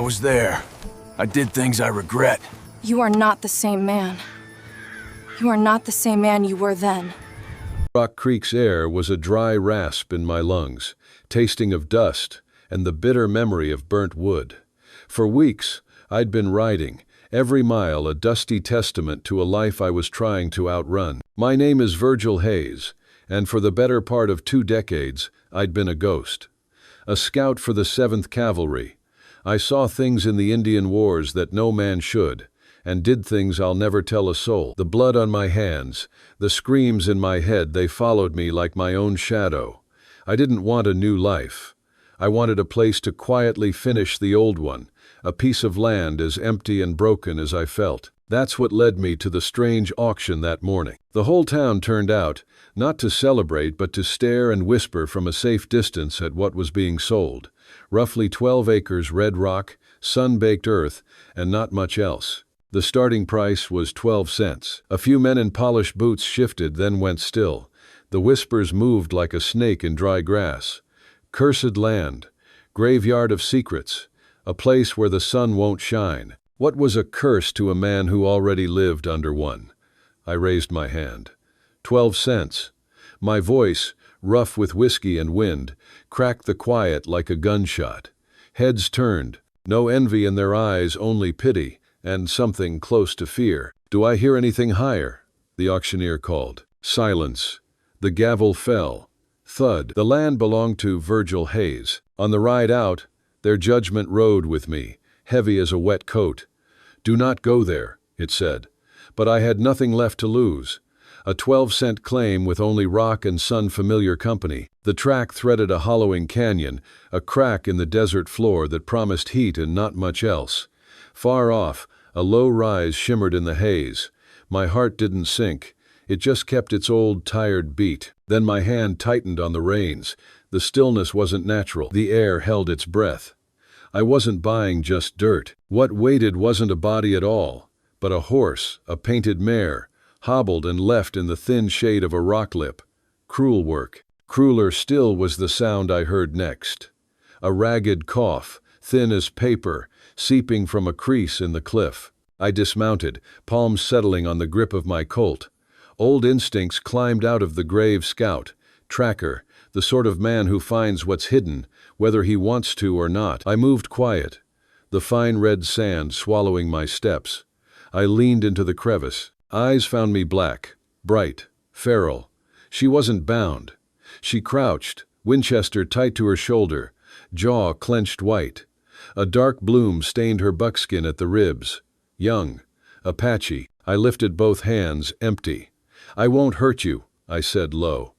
was there. I did things I regret. You are not the same man. You are not the same man you were then. Rock Creek's air was a dry rasp in my lungs, tasting of dust and the bitter memory of burnt wood. For weeks, I'd been riding, every mile a dusty testament to a life I was trying to outrun. My name is Virgil Hayes, and for the better part of 2 decades, I'd been a ghost. A scout for the 7th Cavalry. I saw things in the Indian Wars that no man should, and did things I'll never tell a soul. The blood on my hands, the screams in my head, they followed me like my own shadow. I didn't want a new life. I wanted a place to quietly finish the old one, a piece of land as empty and broken as I felt. That's what led me to the strange auction that morning. The whole town turned out, not to celebrate but to stare and whisper from a safe distance at what was being sold. Roughly 12 acres red rock, sun-baked earth, and not much else. The starting price was 12 cents. A few men in polished boots shifted, then went still. The whispers moved like a snake in dry grass. Cursed land, graveyard of secrets, a place where the sun won't shine. What was a curse to a man who already lived under one? I raised my hand. 12 cents. My voice, rough with whiskey and wind, cracked the quiet like a gunshot. Heads turned, no envy in their eyes, only pity, and something close to fear. "Do I hear anything higher?" the auctioneer called. Silence. The gavel fell. Thud. The land belonged to Virgil Hayes. On the ride out, their judgment rode with me, heavy as a wet coat. "Do not go there," it said. But I had nothing left to lose. A 12-cent claim with only rock and sun familiar company. The track threaded a hollowing canyon, a crack in the desert floor that promised heat and not much else. Far off, a low rise shimmered in the haze. My heart didn't sink. It just kept its old, tired beat. Then my hand tightened on the reins. The stillness wasn't natural. The air held its breath. I wasn't buying just dirt. What waited wasn't a body at all, but a horse, a painted mare, hobbled and left in the thin shade of a rock lip. Cruel work. Crueler still was the sound I heard next. A ragged cough, thin as paper, seeping from a crease in the cliff. I dismounted, palms settling on the grip of my colt. Old instincts climbed out of the grave scout, tracker, the sort of man who finds what's hidden, whether he wants to or not. I moved quiet, the fine red sand swallowing my steps. I leaned into the crevice. Eyes found me black, bright, feral. She wasn't bound. She crouched, Winchester tight to her shoulder, jaw clenched white. A dark bloom stained her buckskin at the ribs. Young, Apache. I lifted both hands, empty. "I won't hurt you," I said low.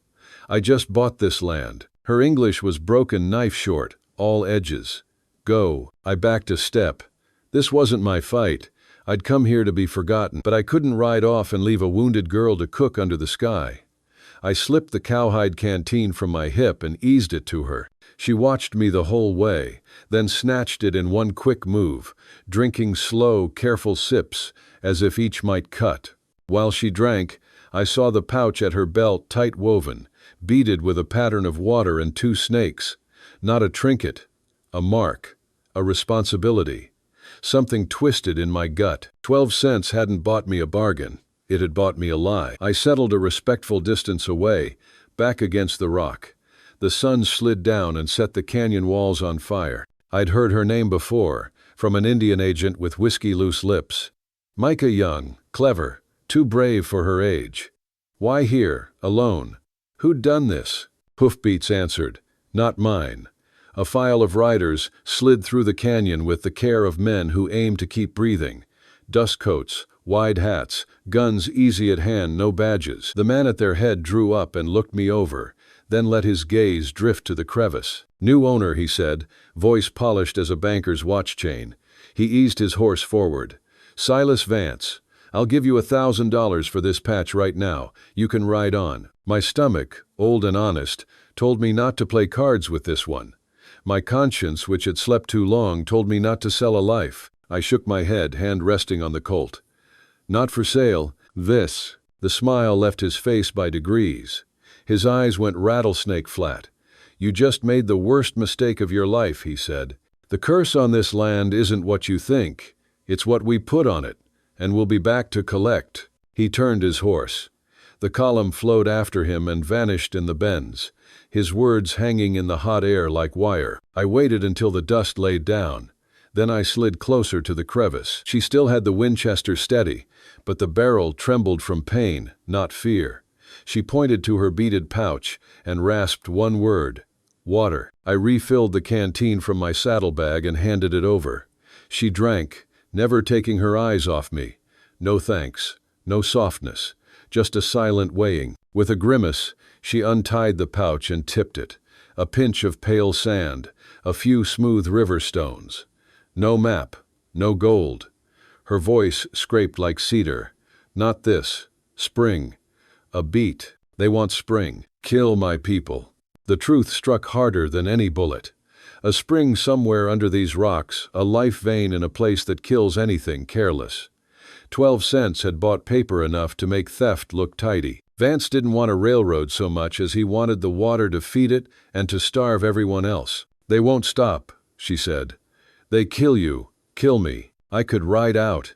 "I just bought this land." Her English was broken knife short, all edges. "Go." I backed a step. This wasn't my fight. I'd come here to be forgotten, but I couldn't ride off and leave a wounded girl to cook under the sky. I slipped the cowhide canteen from my hip and eased it to her. She watched me the whole way, then snatched it in one quick move, drinking slow, careful sips, as if each might cut. While she drank, I saw the pouch at her belt tight woven, beaded with a pattern of water and 2 snakes. Not a trinket, a mark, a responsibility. Something twisted in my gut. 12 cents hadn't bought me a bargain. It had bought me a lie. I settled a respectful distance away, back against the rock. The sun slid down and set the canyon walls on fire. I'd heard her name before, from an Indian agent with whiskey-loose lips. Micah Young, clever, too brave for her age. Why here, alone? Who'd done this? Hoofbeats answered, "Not mine." A file of riders slid through the canyon with the care of men who aim to keep breathing. Dust coats, wide hats, guns easy at hand, no badges. The man at their head drew up and looked me over, then let his gaze drift to the crevice. "New owner," he said, voice polished as a banker's watch chain. He eased his horse forward. "Silas Vance. I'll give you $1,000 for this patch right now. You can ride on." My stomach, old and honest, told me not to play cards with this one. My conscience, which had slept too long, told me not to sell a life. I shook my head, hand resting on the colt. "Not for sale. This." The smile left his face by degrees. His eyes went rattlesnake flat. "You just made the worst mistake of your life," he said. The curse on this land isn't what you think. It's what we put on it, and we'll be back to collect." He turned his horse. The column flowed after him and vanished in the bends, his words hanging in the hot air like wire. I waited until the dust laid down. Then I slid closer to the crevice. She still had the Winchester steady, but the barrel trembled from pain, not fear. She pointed to her beaded pouch and rasped one word: "Water." I refilled the canteen from my saddlebag and handed it over. She drank, never taking her eyes off me. No thanks, no softness, just a silent weighing. With a grimace, she untied the pouch and tipped it. A pinch of pale sand, a few smooth river stones. No map, no gold. Her voice scraped like cedar. "Not this. Spring. A beat. They want spring. Kill my people." The truth struck harder than any bullet. A spring somewhere under these rocks, a life vein in a place that kills anything careless. 12 cents had bought paper enough to make theft look tidy. Vance didn't want a railroad so much as he wanted the water to feed it and to starve everyone else. "They won't stop," she said. "They kill you, kill me. I could ride out.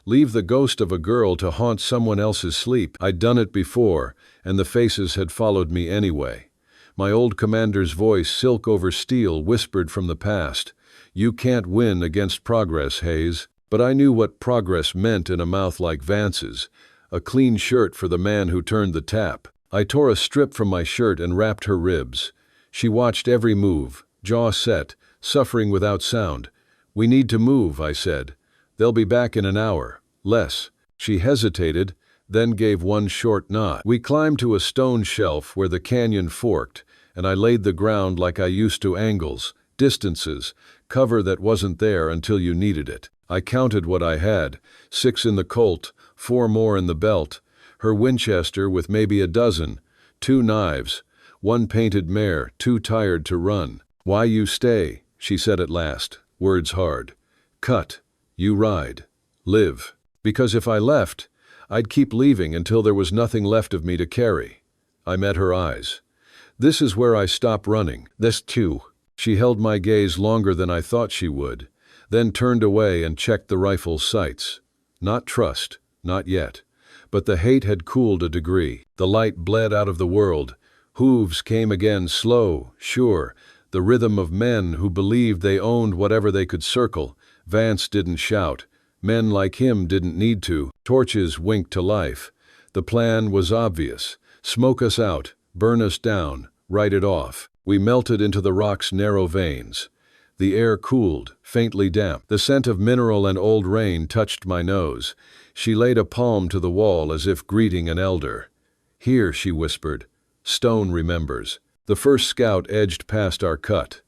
Leave the ghost of a girl to haunt someone else's sleep." I'd done it before, and the faces had followed me anyway. My old commander's voice, silk over steel, whispered from the past, "You can't win against progress, Hayes." But I knew what progress meant in a mouth like Vance's. A clean shirt for the man who turned the tap. I tore a strip from my shirt and wrapped her ribs. She watched every move, jaw set, suffering without sound. "We need to move," I said. "They'll be back in an hour. Less." She hesitated, then gave one short nod. We climbed to a stone shelf where the canyon forked, and I laid the ground like I used to angles, distances, cover that wasn't there until you needed it. I counted what I had: 6 in the Colt, 4 more in the belt, her Winchester with maybe a dozen, 2 knives, 1 painted mare, too tired to run. "Why you stay?" she said at last, words hard. "Cut. You ride. Live." Because if I left, I'd keep leaving until there was nothing left of me to carry. I met her eyes. "This is where I stop running. This too." She held my gaze longer than I thought she would, then turned away and checked the rifle's sights. Not trust, not yet. But the hate had cooled a degree. The light bled out of the world. Hooves came again, slow, sure, the rhythm of men who believed they owned whatever they could circle. Vance didn't shout. Men like him didn't need to. Torches winked to life. The plan was obvious. Smoke us out, burn us down, write it off. We melted into the rock's narrow veins. The air cooled, faintly damp. The scent of mineral and old rain touched my nose. She laid a palm to the wall as if greeting an elder. "Here," she whispered. "Stone remembers." The first scout edged past our cut.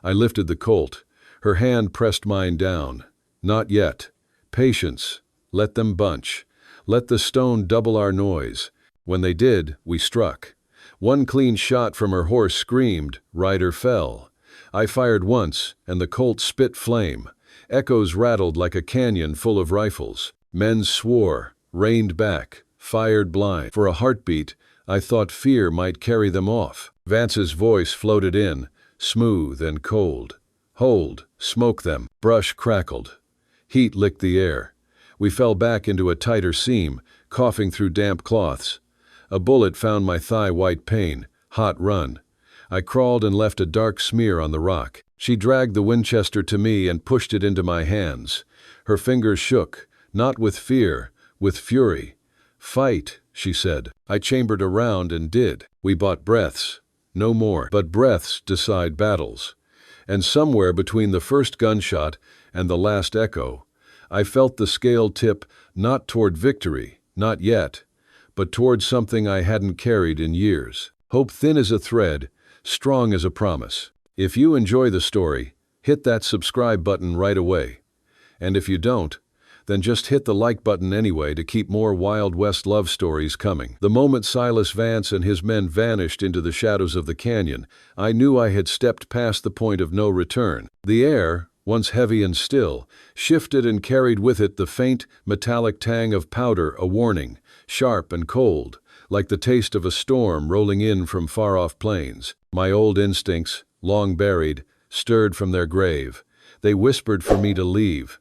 I lifted the Colt. Her hand pressed mine down. "Not yet. Patience. Let them bunch. Let the stone double our noise." When they did, we struck. One clean shot from her horse screamed. Rider fell. I fired once, and the Colt spit flame. Echoes rattled like a canyon full of rifles. Men swore, reined back, fired blind. For a heartbeat, I thought fear might carry them off. Vance's voice floated in, smooth and cold. "Hold, smoke them." Brush crackled. Heat licked the air. We fell back into a tighter seam, coughing through damp cloths. A bullet found my thigh-white pain. Hot run. I crawled and left a dark smear on the rock. She dragged the Winchester to me and pushed it into my hands. Her fingers shook, not with fear, with fury. "Fight," she said. I chambered around and did. We bought breaths. No more. But breaths decide battles. And somewhere between the first gunshot and the last echo, I felt the scale tip not toward victory, not yet, but toward something I hadn't carried in years. Hope thin as a thread, strong as a promise. If you enjoy the story, hit that subscribe button right away. And if you don't, then just hit the like button anyway to keep more Wild West love stories coming. The moment Silas Vance and his men vanished into the shadows of the canyon, I knew I had stepped past the point of no return. The air, once heavy and still, shifted and carried with it the faint, metallic tang of powder, a warning, sharp and cold, like the taste of a storm rolling in from far-off plains. My old instincts, long buried, stirred from their grave. They whispered for me to leave,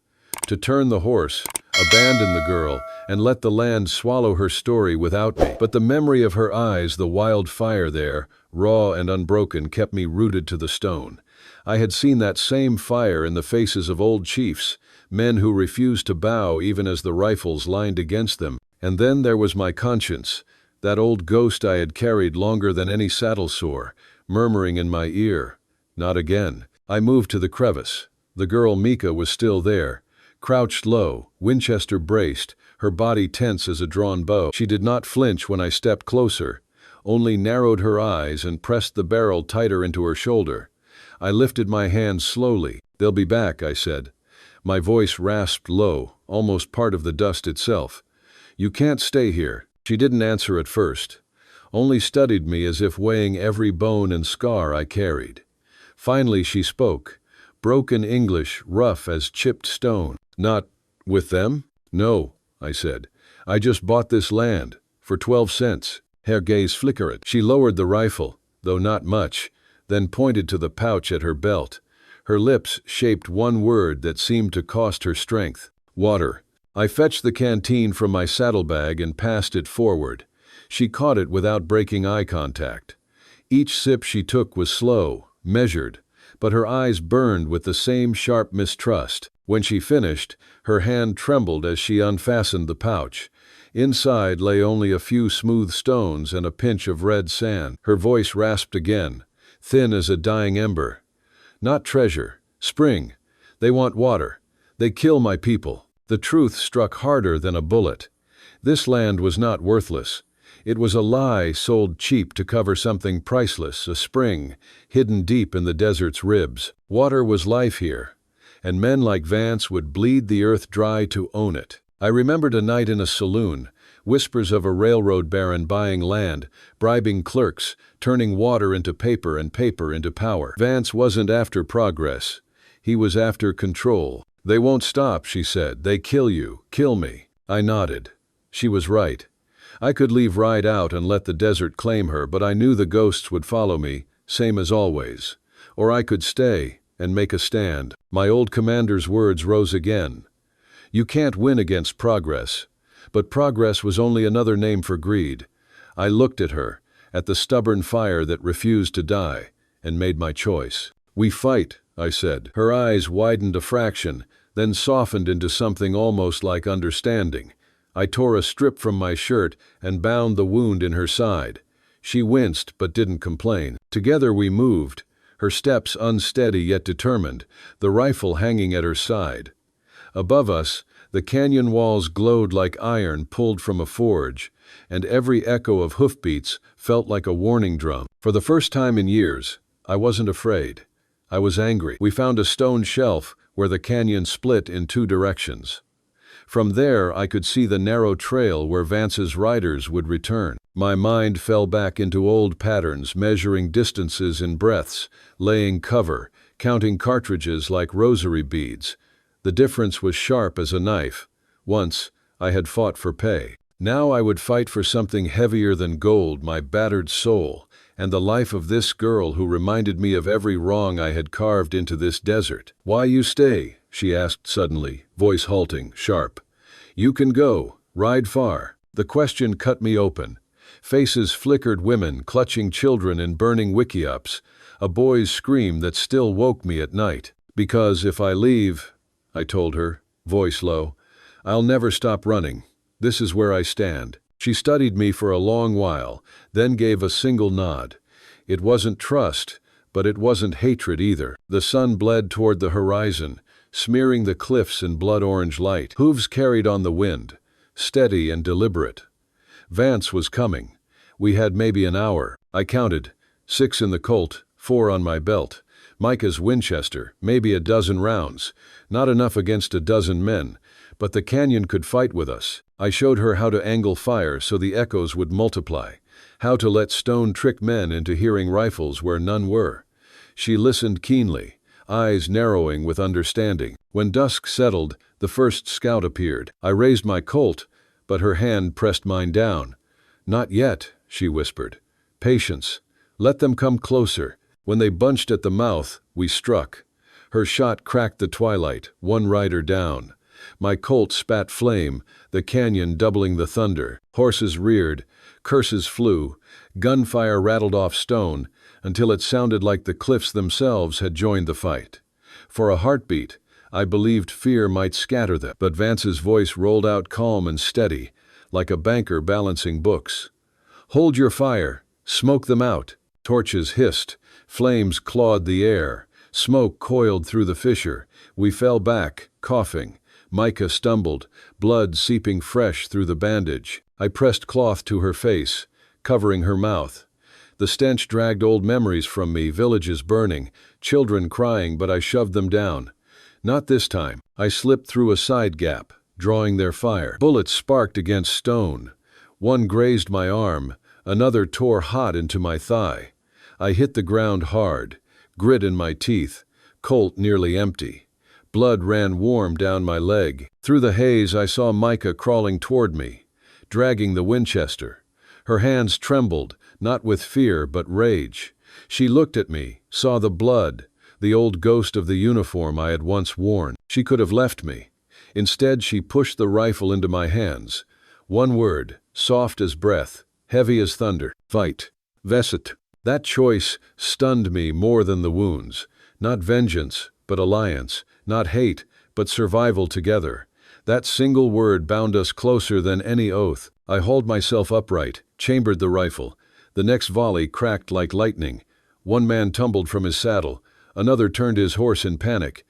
to turn the horse, abandon the girl, and let the land swallow her story without me. But the memory of her eyes, the wild fire there, raw and unbroken, kept me rooted to the stone. I had seen that same fire in the faces of old chiefs, men who refused to bow even as the rifles lined against them. And then there was my conscience, that old ghost I had carried longer than any saddle sore, murmuring in my ear, "Not again." I moved to the crevice. The girl Mika was still there, crouched low, Winchester braced, her body tense as a drawn bow. She did not flinch when I stepped closer, only narrowed her eyes and pressed the barrel tighter into her shoulder. I lifted my hand slowly. "They'll be back," I said. My voice rasped low, almost part of the dust itself. "You can't stay here." She didn't answer at first, only studied me as if weighing every bone and scar I carried. Finally she spoke, broken English, rough as chipped stone. "Not with them?" "No," I said. "I just bought this land, for 12 cents. Her gaze flickered. She lowered the rifle, though not much, then pointed to the pouch at her belt. Her lips shaped one word that seemed to cost her strength. "Water." I fetched the canteen from my saddlebag and passed it forward. She caught it without breaking eye contact. Each sip she took was slow, measured, but her eyes burned with the same sharp mistrust. When she finished, her hand trembled as she unfastened the pouch. Inside lay only a few smooth stones and a pinch of red sand. Her voice rasped again, thin as a dying ember. "Not treasure. Spring. They want water. They kill my people." The truth struck harder than a bullet. This land was not worthless. It was a lie sold cheap to cover something priceless, a spring, hidden deep in the desert's ribs. Water was life here, and men like Vance would bleed the earth dry to own it. I remembered a night in a saloon, whispers of a railroad baron buying land, bribing clerks, turning water into paper and paper into power. Vance wasn't after progress. He was after control. "They won't stop," she said. "They kill you, kill me." I nodded. She was right. I could leave right out and let the desert claim her, but I knew the ghosts would follow me, same as always. Or I could stay and make a stand. My old commander's words rose again. "You can't win against progress." But progress was only another name for greed. I looked at her, at the stubborn fire that refused to die, and made my choice. "We fight," I said. Her eyes widened a fraction, then softened into something almost like understanding. I tore a strip from my shirt and bound the wound in her side. She winced but didn't complain. Together we moved, her steps unsteady yet determined, the rifle hanging at her side. Above us, the canyon walls glowed like iron pulled from a forge, and every echo of hoofbeats felt like a warning drum. For the first time in years, I wasn't afraid. I was angry. We found a stone shelf where the canyon split in 2 directions. From there, I could see the narrow trail where Vance's riders would return. My mind fell back into old patterns, measuring distances in breaths, laying cover, counting cartridges like rosary beads. The difference was sharp as a knife. Once, I had fought for pay. Now I would fight for something heavier than gold, my battered soul, and the life of this girl who reminded me of every wrong I had carved into this desert. "Why you stay?" she asked suddenly, voice halting, sharp. "You can go, ride far." The question cut me open. Faces flickered, women clutching children in burning wickiups, a boy's scream that still woke me at night. "Because if I leave," I told her, voice low, "I'll never stop running. This is where I stand." She studied me for a long while, then gave a single nod. It wasn't trust, but it wasn't hatred either. The sun bled toward the horizon, smearing the cliffs in blood-orange light. Hooves carried on the wind, steady and deliberate. Vance was coming. We had maybe an hour. I counted, 6 in the Colt, 4 on my belt. Micah's Winchester, maybe a dozen rounds. Not enough against a dozen men, but the canyon could fight with us. I showed her how to angle fire so the echoes would multiply, how to let stone trick men into hearing rifles where none were. She listened keenly, eyes narrowing with understanding. When dusk settled, the first scout appeared. I raised my Colt, but her hand pressed mine down. "Not yet," she whispered. "Patience. Let them come closer." When they bunched at the mouth, we struck. Her shot cracked the twilight, one rider down. My Colt spat flame, the canyon doubling the thunder. Horses reared, curses flew, gunfire rattled off stone, until it sounded like the cliffs themselves had joined the fight. For a heartbeat, I believed fear might scatter them, but Vance's voice rolled out calm and steady, like a banker balancing books. "Hold your fire, smoke them out." Torches hissed, flames clawed the air, smoke coiled through the fissure. We fell back, coughing. Micah stumbled, blood seeping fresh through the bandage. I pressed cloth to her face, covering her mouth. The stench dragged old memories from me, villages burning, children crying, but I shoved them down. Not this time. I slipped through a side gap, drawing their fire. Bullets sparked against stone. One grazed my arm, another tore hot into my thigh. I hit the ground hard, grit in my teeth, Colt nearly empty. Blood ran warm down my leg. Through the haze I saw Micah crawling toward me, dragging the Winchester. Her hands trembled, not with fear but rage. She looked at me, saw the blood, the old ghost of the uniform I had once worn. She could have left me. Instead, she pushed the rifle into my hands. One word, soft as breath, heavy as thunder: fight. Veset. That choice stunned me more than the wounds. Not vengeance, but alliance. Not hate, but survival together. That single word bound us closer than any oath. I hauled myself upright, chambered the rifle. The next volley cracked like lightning. One man tumbled from his saddle. Another turned his horse in panic.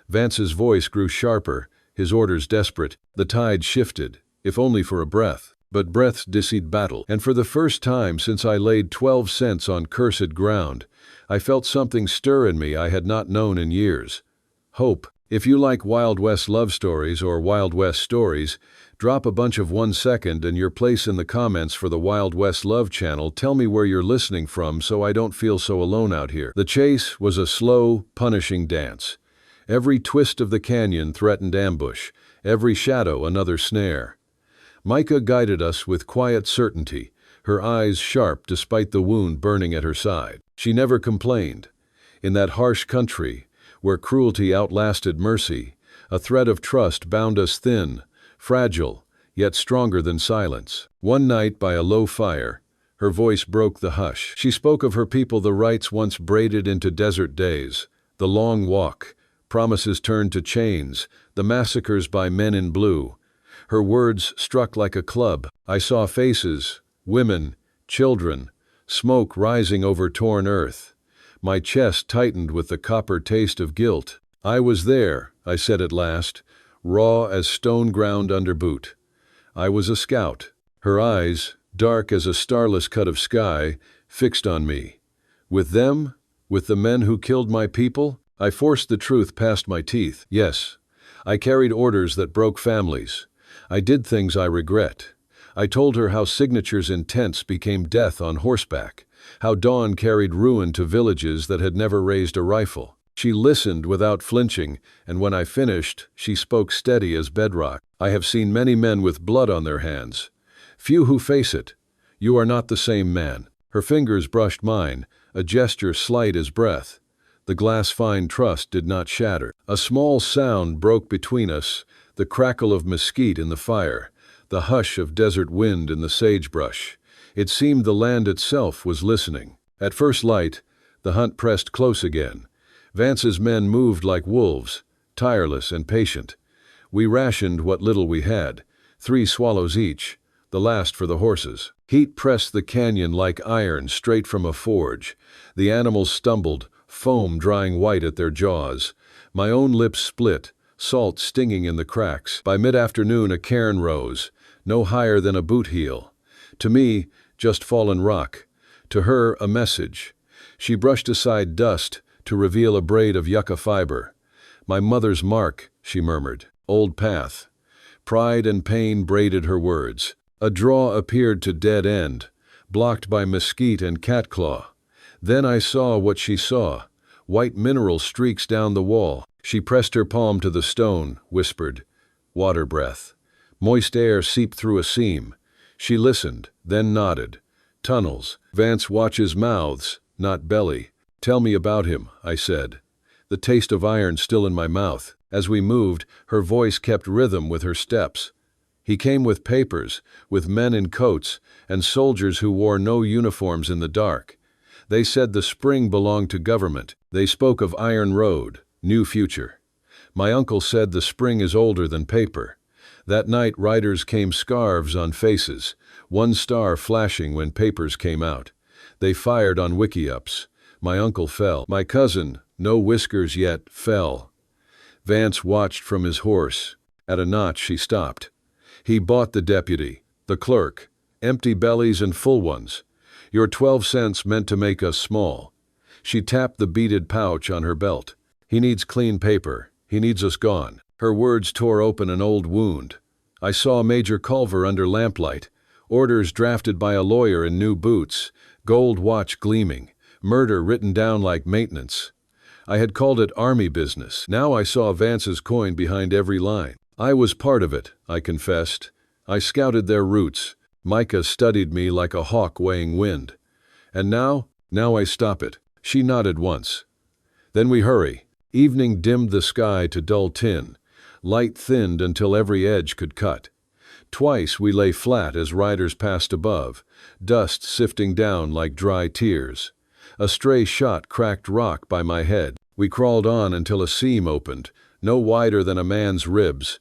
Vance's voice grew sharper, his orders desperate. The tide shifted, if only for a breath. But breaths decide battle, and for the first time since I laid 12 cents on cursed ground, I felt something stir in me I had not known in years. Hope. If you like Wild West love stories or Wild West stories, drop a bunch of 1 second and your place in the comments for the Wild West Love channel. Tell me where you're listening from so I don't feel so alone out here. The chase was a slow, punishing dance. Every twist of the canyon threatened ambush, every shadow another snare. Micah guided us with quiet certainty, her eyes sharp despite the wound burning at her side. She never complained. In that harsh country, where cruelty outlasted mercy, a thread of trust bound us thin, fragile, yet stronger than silence. One night by a low fire, her voice broke the hush. She spoke of her people, the rites once braided into desert days, the long walk, promises turned to chains, the massacres by men in blue. Her words struck like a club. I saw faces, women, children, smoke rising over torn earth. My chest tightened with the copper taste of guilt. "I was there," I said at last, raw as stone ground under boot. I was a scout. Her eyes, dark as a starless cut of sky, fixed on me. With them? With the men who killed my people? I forced the truth past my teeth. Yes, I carried orders that broke families. I did things I regret. I told her how signatures in tents became death on horseback, how dawn carried ruin to villages that had never raised a rifle. She listened without flinching, and when I finished, she spoke steady as bedrock. "I have seen many men with blood on their hands. Few who face it. You are not the same man." Her fingers brushed mine, a gesture slight as breath. The glass-fine trust did not shatter. A small sound broke between us, the crackle of mesquite in the fire, the hush of desert wind in the sagebrush. It seemed the land itself was listening. At first light, the hunt pressed close again. Vance's men moved like wolves, tireless and patient. We rationed what little we had, 3 swallows each, the last for the horses. Heat pressed the canyon like iron straight from a forge. The animals stumbled, foam drying white at their jaws. My own lips split, salt stinging in the cracks. By mid-afternoon a cairn rose, no higher than a boot heel. To me, just fallen rock. To her, a message. She brushed aside dust to reveal a braid of yucca fiber. "My mother's mark," she murmured. "Old path." Pride and pain braided her words. A draw appeared to dead end, blocked by mesquite and catclaw. Then I saw what she saw, white mineral streaks down the wall. She pressed her palm to the stone, whispered, "Water breath." Moist air seeped through a seam. She listened, then nodded. "Tunnels. Vance watches mouths, not belly." "Tell me about him," I said. the taste of iron still in my mouth. As we moved, her voice kept rhythm with her steps. He came with papers, with men in coats, and soldiers who wore no uniforms in the dark. They said the spring belonged to government. They spoke of Iron Road, new future. My uncle said the spring is older than paper. That night riders came scarves on faces, one star flashing when papers came out. They fired on wiki-ups. My uncle fell. My cousin, no whiskers yet, fell. Vance watched from his horse. At a notch she stopped. He bought the deputy, the clerk, empty bellies and full ones. Your 12 cents meant to make us small. She tapped the beaded pouch on her belt. He needs clean paper. He needs us gone. Her words tore open an old wound. I saw Major Culver under lamplight, orders drafted by a lawyer in new boots, gold watch gleaming, murder written down like maintenance. I had called it army business. Now I saw Vance's coin behind every line. I was part of it, I confessed. I scouted their routes. Micah studied me like a hawk weighing wind. And now I stop it. She nodded once. Then we hurry. Evening dimmed the sky to dull tin. Light thinned until every edge could cut. Twice we lay flat as riders passed above, dust sifting down like dry tears. A stray shot cracked rock by my head. We crawled on until a seam opened, no wider than a man's ribs.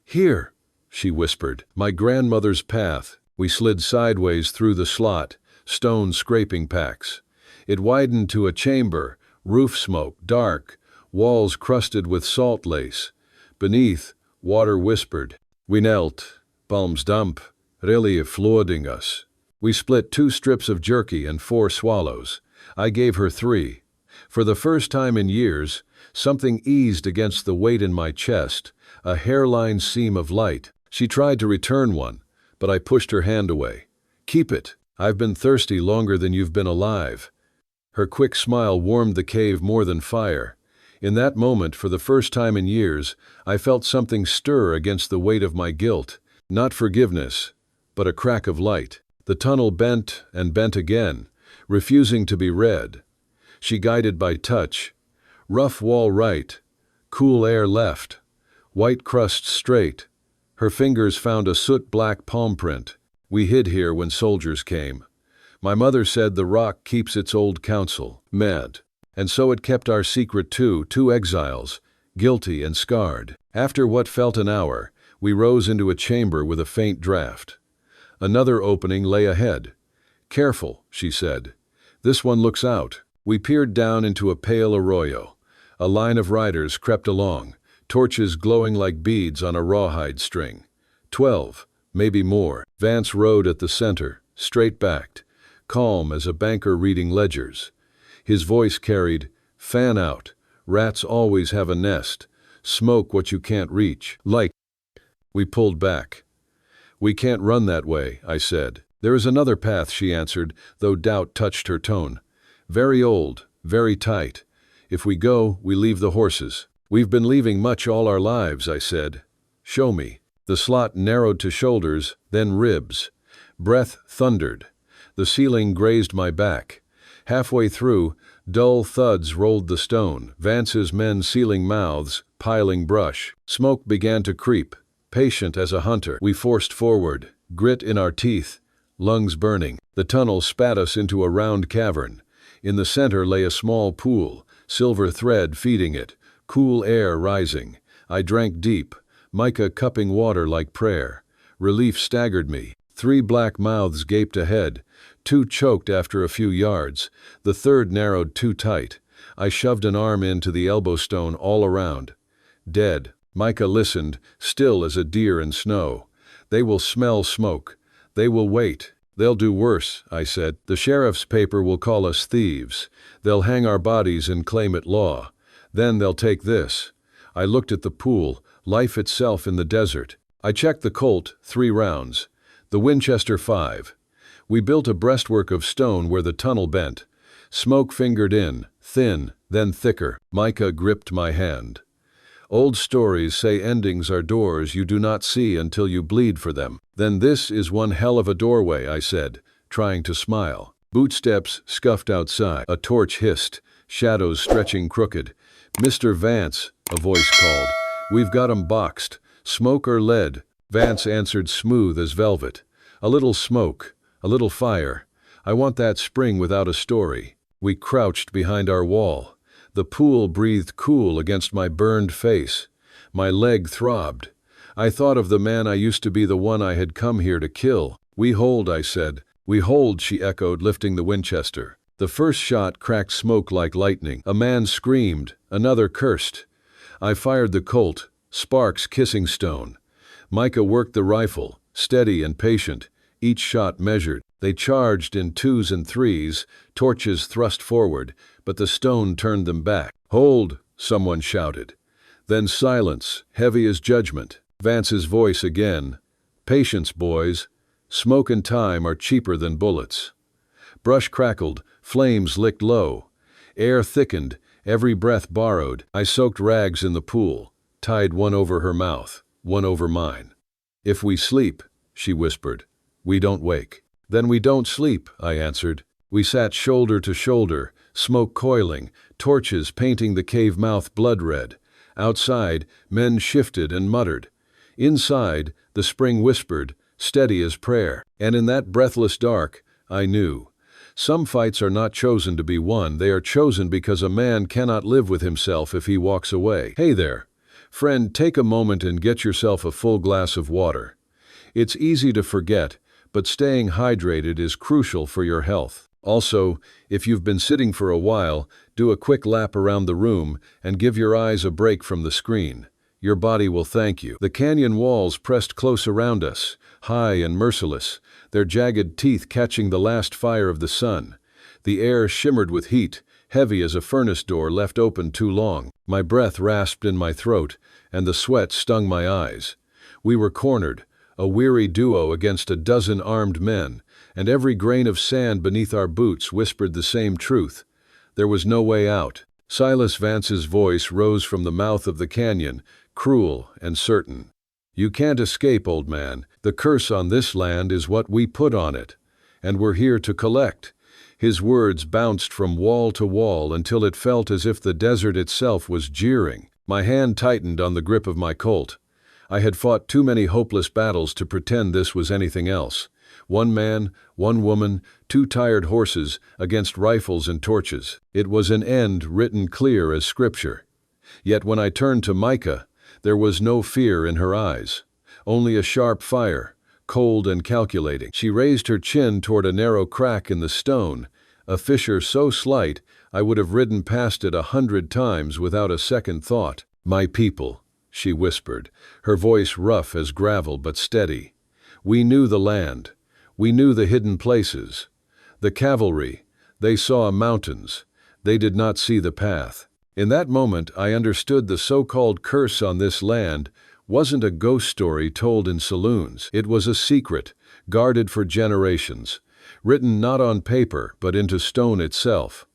Here, she whispered, my grandmother's path. We slid sideways through the slot, stone scraping packs. It widened to a chamber, roof smoke, dark, walls crusted with salt lace. Beneath, water whispered. We knelt, palms damp, really flooding us. We split 2 strips of jerky and 4 swallows. I gave her 3. For the first time in years, something eased against the weight in my chest, a hairline seam of light. She tried to return one, but I pushed her hand away. Keep it. I've been thirsty longer than you've been alive. Her quick smile warmed the cave more than fire. In that moment, for the first time in years, I felt something stir against the weight of my guilt. Not forgiveness, but a crack of light. The tunnel bent and bent again, refusing to be read. She guided by touch. Rough wall right, cool air left, white crust straight. Her fingers found a soot-black palm print. We hid here when soldiers came. My mother said the rock keeps its old counsel, mad. And so it kept our secret too, 2 exiles, guilty and scarred. After what felt an hour, we rose into a chamber with a faint draft. Another opening lay ahead. Careful, she said. This one looks out. We peered down into a pale arroyo. A line of riders crept along, torches glowing like beads on a rawhide string. 12, maybe more. Vance rode at the center, straight-backed, calm as a banker reading ledgers. His voice carried, fan out, rats always have a nest, smoke what you can't reach. Like. We pulled back. We can't run that way, I said. There is another path, she answered, though doubt touched her tone. Very old, very tight. If we go, we leave the horses. We've been leaving much all our lives, I said. Show me. The slot narrowed to shoulders, then ribs. Breath thundered. The ceiling grazed my back. Halfway through, dull thuds rolled the stone, Vance's men sealing mouths, piling brush. Smoke began to creep. Patient as a hunter, we forced forward, grit in our teeth, lungs burning. The tunnel spat us into a round cavern. In the center lay a small pool, silver thread feeding it, cool air rising. I drank deep, Micah cupping water like prayer. Relief staggered me. 3 black mouths gaped ahead. 2 choked after a few yards. The third narrowed too tight. I shoved an arm into the elbow stone all around. Dead. Micah listened, still as a deer in snow. They will smell smoke. They will wait. They'll do worse, I said. The sheriff's paper will call us thieves. They'll hang our bodies and claim it law. Then they'll take this. I looked at the pool, life itself in the desert. I checked the Colt, 3 rounds. The Winchester 5. We built a breastwork of stone where the tunnel bent. Smoke fingered in, thin, then thicker. Micah gripped my hand. Old stories say endings are doors you do not see until you bleed for them. Then this is one hell of a doorway, I said, trying to smile. Bootsteps scuffed outside. A torch hissed, shadows stretching crooked. "Mr. Vance," a voice called. "We've got 'em boxed. Smoke or lead?" Vance answered smooth as velvet. "A little smoke, a little fire. I want that spring without a story." We crouched behind our wall. The pool breathed cool against my burned face. My leg throbbed. I thought of the man I used to be, the one I had come here to kill. "We hold," I said. "We hold," she echoed, lifting the Winchester. The first shot cracked smoke like lightning. A man screamed, another cursed. I fired the Colt, sparks kissing stone. Micah worked the rifle, steady and patient, each shot measured. They charged in 2s and 3s, torches thrust forward, but the stone turned them back. "Hold," someone shouted. Then silence, heavy as judgment. Vance's voice again. "Patience, boys. Smoke and time are cheaper than bullets." Brush crackled, flames licked low. Air thickened, every breath borrowed. I soaked rags in the pool, tied one over her mouth, one over mine. "If we sleep," she whispered, "we don't wake." "Then we don't sleep," I answered. We sat shoulder to shoulder, smoke coiling, torches painting the cave mouth blood red. Outside, men shifted and muttered. Inside, the spring whispered, steady as prayer. And in that breathless dark, I knew. Some fights are not chosen to be won, they are chosen because a man cannot live with himself if he walks away. Hey there. Friend, take a moment and get yourself a full glass of water. It's easy to forget, but staying hydrated is crucial for your health. Also, if you've been sitting for a while, do a quick lap around the room and give your eyes a break from the screen. Your body will thank you. The canyon walls pressed close around us, high and merciless, their jagged teeth catching the last fire of the sun. The air shimmered with heat, heavy as a furnace door left open too long. My breath rasped in my throat, and the sweat stung my eyes. We were cornered, a weary duo against a dozen armed men, and every grain of sand beneath our boots whispered the same truth. There was no way out. Silas Vance's voice rose from the mouth of the canyon, cruel and certain. "You can't escape, old man. The curse on this land is what we put on it, and we're here to collect." His words bounced from wall to wall until it felt as if the desert itself was jeering. My hand tightened on the grip of my Colt. I had fought too many hopeless battles to pretend this was anything else. One man, one woman, 2 tired horses against rifles and torches. It was an end written clear as scripture. Yet when I turned to Micah, there was no fear in her eyes, only a sharp fire, cold and calculating. She raised her chin toward a narrow crack in the stone, a fissure so slight I would have ridden past it 100 times without a second thought. "My people," she whispered, her voice rough as gravel but steady. "We knew the land. We knew the hidden places. The cavalry, they saw mountains. They did not see the path." In that moment, I understood the so-called curse on this land wasn't a ghost story told in saloons. It was a secret, guarded for generations, written not on paper but into stone itself.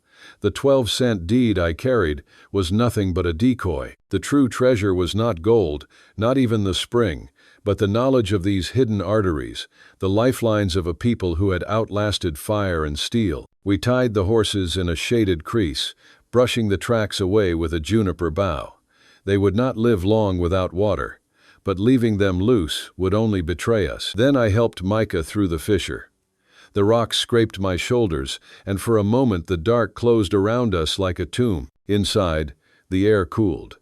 The 12-cent deed I carried was nothing but a decoy. The true treasure was not gold, not even the spring, but the knowledge of these hidden arteries, the lifelines of a people who had outlasted fire and steel. We tied the horses in a shaded crease, brushing the tracks away with a juniper bough. They would not live long without water, but leaving them loose would only betray us. Then I helped Micah through the fissure. The rocks scraped my shoulders, and for a moment the dark closed around us like a tomb. Inside, the air cooled.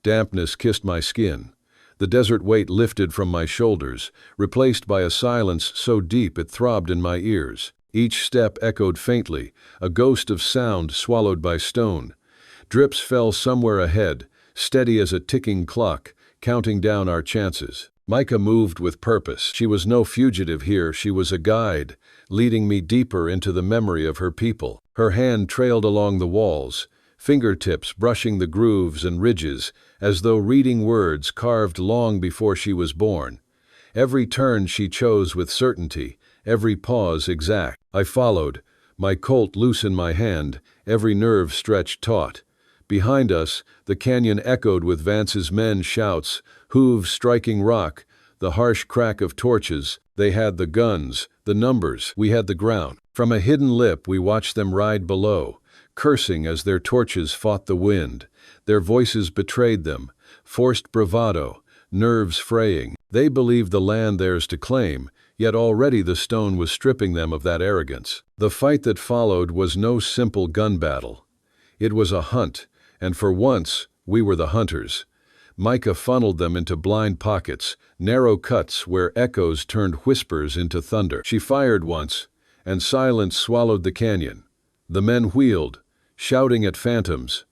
Dampness kissed my skin. The desert weight lifted from my shoulders, replaced by a silence so deep it throbbed in my ears. Each step echoed faintly, a ghost of sound swallowed by stone. Drips fell somewhere ahead, steady as a ticking clock, counting down our chances. Micah moved with purpose. She was no fugitive here, she was a guide, leading me deeper into the memory of her people. Her hand trailed along the walls, fingertips brushing the grooves and ridges, as though reading words carved long before she was born. Every turn she chose with certainty, every pause exact. I followed, my Colt loose in my hand, every nerve stretched taut. Behind us, the canyon echoed with Vance's men's shouts, hooves striking rock, the harsh crack of torches. They had the guns, the numbers, we had the ground. From a hidden lip we watched them ride below, cursing as their torches fought the wind. Their voices betrayed them, forced bravado, nerves fraying. They believed the land theirs to claim, yet already the stone was stripping them of that arrogance. The fight that followed was no simple gun battle. It was a hunt, and for once, we were the hunters. Micah funneled them into blind pockets, narrow cuts where echoes turned whispers into thunder. She fired once, and silence swallowed the canyon. The men wheeled, shouting at phantoms.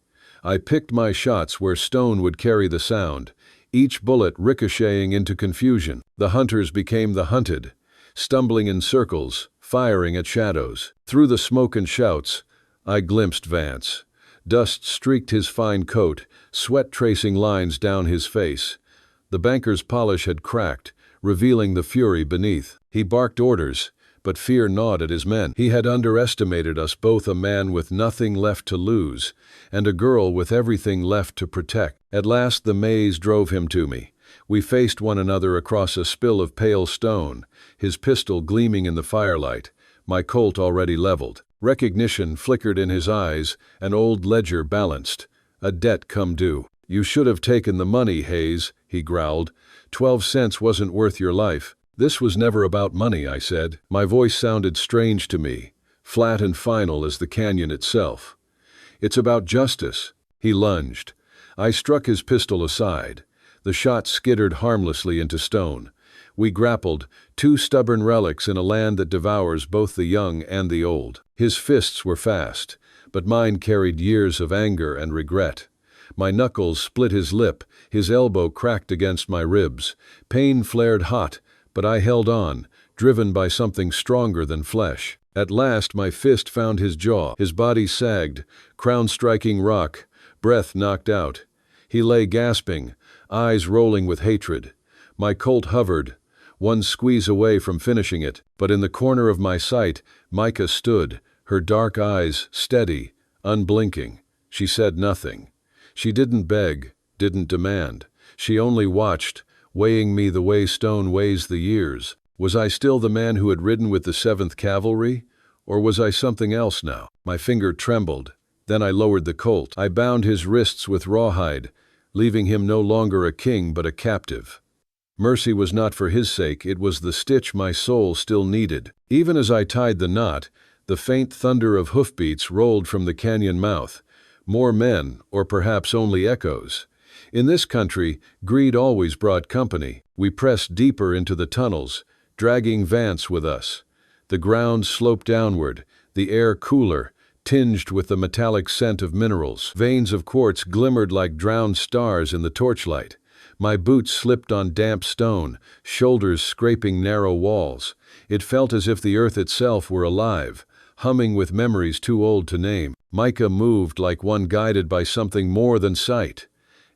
I picked my shots where stone would carry the sound, each bullet ricocheting into confusion. The hunters became the hunted, stumbling in circles, firing at shadows. Through the smoke and shouts, I glimpsed Vance. Dust streaked his fine coat, sweat tracing lines down his face. The banker's polish had cracked, revealing the fury beneath. He barked orders, but fear gnawed at his men. He had underestimated us, both a man with nothing left to lose, and a girl with everything left to protect. At last the maze drove him to me. We faced one another across a spill of pale stone, his pistol gleaming in the firelight, my Colt already leveled. Recognition flickered in his eyes, an old ledger balanced. A debt come due. You should have taken the money, Hayes, he growled. 12 cents wasn't worth your life. This was never about money, I said. My voice sounded strange to me, flat and final as the canyon itself. It's about justice. He lunged. I struck his pistol aside. The shot skittered harmlessly into stone. We grappled, two stubborn relics in a land that devours both the young and the old. His fists were fast, but mine carried years of anger and regret. My knuckles split his lip, his elbow cracked against my ribs. Pain flared hot, but I held on, driven by something stronger than flesh. At last my fist found his jaw. His body sagged, crown striking rock, breath knocked out. He lay gasping, eyes rolling with hatred. My Colt hovered, one squeeze away from finishing it, but in the corner of my sight, Micah stood, her dark eyes steady, unblinking. She said nothing. She didn't beg, didn't demand. She only watched, weighing me the way stone weighs the years. Was I still the man who had ridden with the 7th Cavalry? Or was I something else now? My finger trembled. Then I lowered the Colt. I bound his wrists with rawhide, leaving him no longer a king but a captive. Mercy was not for his sake, it was the stitch my soul still needed. Even as I tied the knot, the faint thunder of hoofbeats rolled from the canyon mouth. More men, or perhaps only echoes. In this country, greed always brought company. We pressed deeper into the tunnels, dragging Vance with us. The ground sloped downward, the air cooler, tinged with the metallic scent of minerals. Veins of quartz glimmered like drowned stars in the torchlight. My boots slipped on damp stone, shoulders scraping narrow walls. It felt as if the earth itself were alive, humming with memories too old to name. Micah moved like one guided by something more than sight.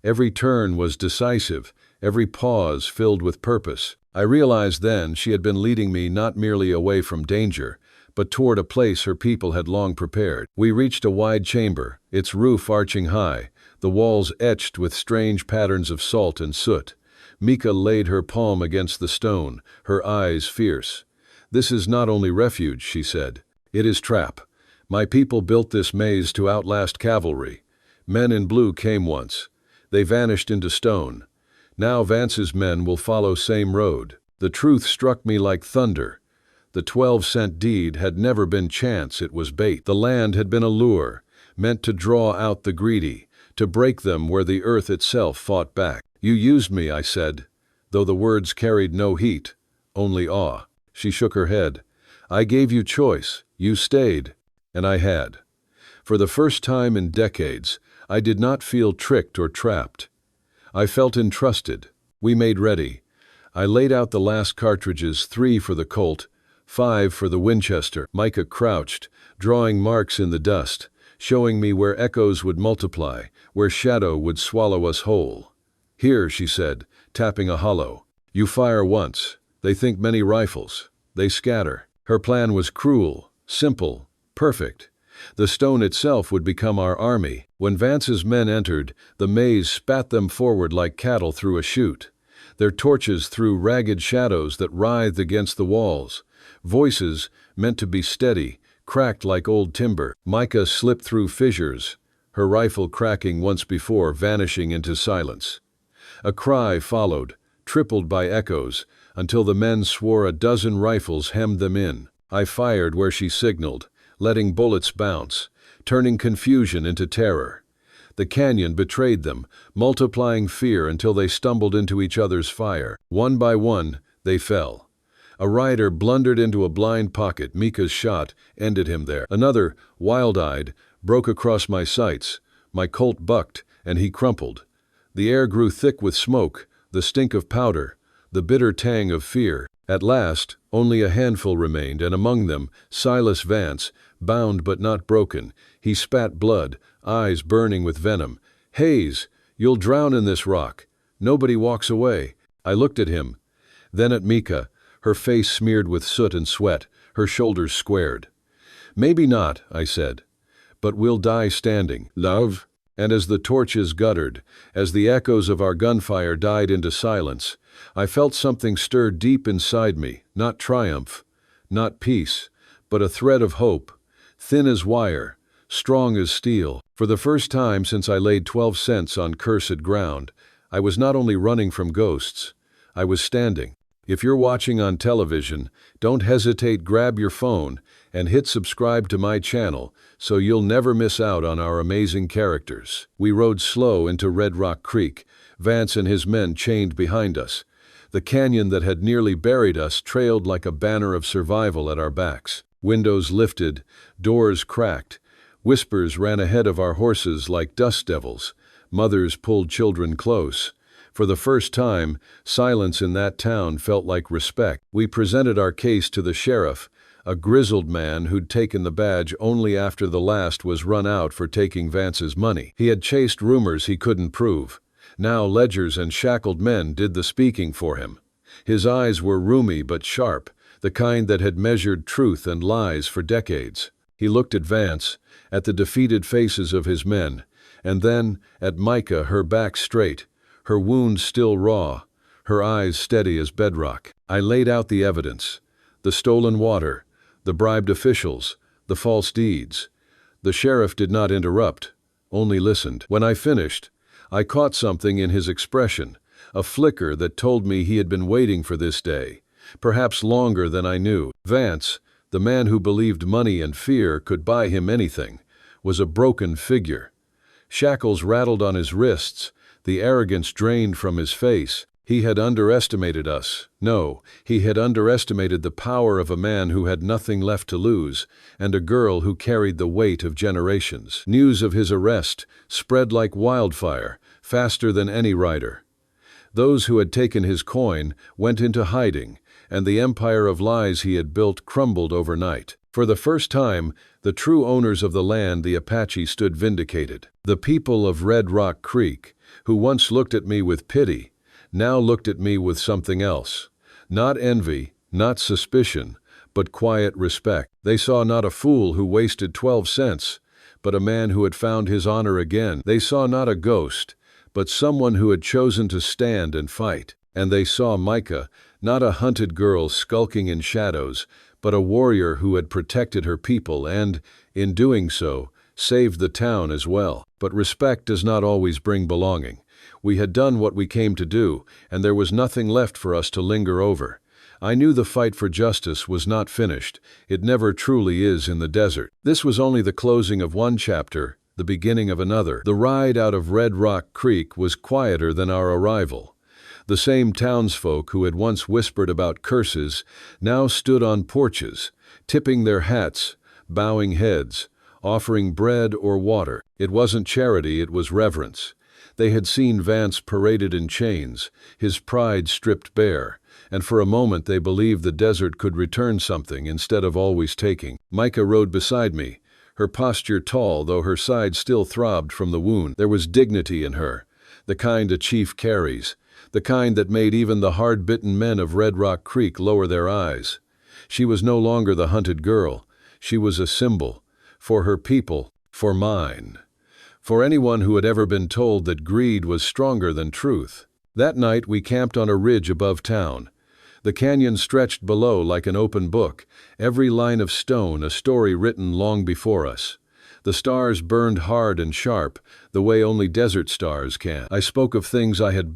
Every turn was decisive, every pause filled with purpose. I realized then she had been leading me not merely away from danger, but toward a place her people had long prepared. We reached a wide chamber, its roof arching high, the walls etched with strange patterns of salt and soot. Micah laid her palm against the stone, her eyes fierce. "This is not only refuge," she said. "It is trap. My people built this maze to outlast cavalry. Men in blue came once. They vanished into stone. Now Vance's men will follow same road." The truth struck me like thunder. The 12-cent deed had never been chance, it was bait. The land had been a lure, meant to draw out the greedy, to break them where the earth itself fought back. "You used me," I said, though the words carried no heat, only awe. She shook her head. "I gave you choice. You stayed." And I had. For the first time in decades, I did not feel tricked or trapped. I felt entrusted. We made ready. I laid out the last cartridges, 3 for the Colt, 5 for the Winchester. Micah crouched, drawing marks in the dust, showing me where echoes would multiply, where shadow would swallow us whole. "Here," she said, tapping a hollow. "You fire once. They think many rifles. They scatter." Her plan was cruel, simple, perfect. The stone itself would become our army. When Vance's men entered, the maze spat them forward like cattle through a chute. Their torches threw ragged shadows that writhed against the walls. Voices, meant to be steady, cracked like old timber. Micah slipped through fissures, her rifle cracking once before, vanishing into silence. A cry followed, tripled by echoes, until the men swore a dozen rifles hemmed them in. I fired where she signaled, letting bullets bounce, turning confusion into terror. The canyon betrayed them, multiplying fear until they stumbled into each other's fire. One by one, they fell. A rider blundered into a blind pocket. Micah's shot ended him there. Another, wild-eyed, broke across my sights. My Colt bucked, and he crumpled. The air grew thick with smoke, the stink of powder, the bitter tang of fear. At last, only a handful remained, and among them, Silas Vance, bound but not broken. He spat blood, eyes burning with venom. "Hayes, you'll drown in this rock. Nobody walks away." I looked at him, then at Micah, her face smeared with soot and sweat, her shoulders squared. "Maybe not," I said, "but we'll die standing, love." And as the torches guttered, as the echoes of our gunfire died into silence, I felt something stir deep inside me, not triumph, not peace, but a thread of hope, thin as wire, strong as steel. For the first time since I laid 12 cents on cursed ground, I was not only running from ghosts, I was standing. If you're watching on television, don't hesitate, grab your phone and hit subscribe to my channel so you'll never miss out on our amazing characters. We rode slow into Red Rock Creek, Vance and his men chained behind us. The canyon that had nearly buried us trailed like a banner of survival at our backs. Windows lifted, doors cracked. Whispers ran ahead of our horses like dust devils. Mothers pulled children close. For the first time, silence in that town felt like respect. We presented our case to the sheriff, a grizzled man who'd taken the badge only after the last was run out for taking Vance's money. He had chased rumors he couldn't prove. Now ledgers and shackled men did the speaking for him. His eyes were rheumy but sharp, the kind that had measured truth and lies for decades. He looked at Vance, at the defeated faces of his men, and then at Micah, her back straight, her wounds still raw, her eyes steady as bedrock. I laid out the evidence: the stolen water, the bribed officials, the false deeds. The sheriff did not interrupt, only listened. When I finished, I caught something in his expression, a flicker that told me he had been waiting for this day, perhaps longer than I knew. Vance, the man who believed money and fear could buy him anything, was a broken figure. Shackles rattled on his wrists, the arrogance drained from his face. He had underestimated us. No, he had underestimated the power of a man who had nothing left to lose, and a girl who carried the weight of generations. News of his arrest spread like wildfire, faster than any rider. Those who had taken his coin went into hiding, and the empire of lies he had built crumbled overnight. For the first time, the true owners of the land, the Apache, stood vindicated. The people of Red Rock Creek, who once looked at me with pity, now looked at me with something else. Not envy, not suspicion, but quiet respect. They saw not a fool who wasted 12 cents, but a man who had found his honor again. They saw not a ghost, but someone who had chosen to stand and fight. And they saw Micah, not a hunted girl skulking in shadows, but a warrior who had protected her people and, in doing so, saved the town as well. But respect does not always bring belonging. We had done what we came to do, and there was nothing left for us to linger over. I knew the fight for justice was not finished. It never truly is in the desert. This was only the closing of one chapter, the beginning of another. The ride out of Red Rock Creek was quieter than our arrival. The same townsfolk who had once whispered about curses now stood on porches, tipping their hats, bowing heads, offering bread or water. It wasn't charity, it was reverence. They had seen Vance paraded in chains, his pride stripped bare, and for a moment they believed the desert could return something instead of always taking. Micah rode beside me, her posture tall though her side still throbbed from the wound. There was dignity in her, the kind a chief carries, the kind that made even the hard-bitten men of Red Rock Creek lower their eyes. She was no longer the hunted girl. She was a symbol, for her people, for mine. For anyone who had ever been told that greed was stronger than truth. That night we camped on a ridge above town. The canyon stretched below like an open book, every line of stone a story written long before us. The stars burned hard and sharp, the way only desert stars can. I spoke of things I had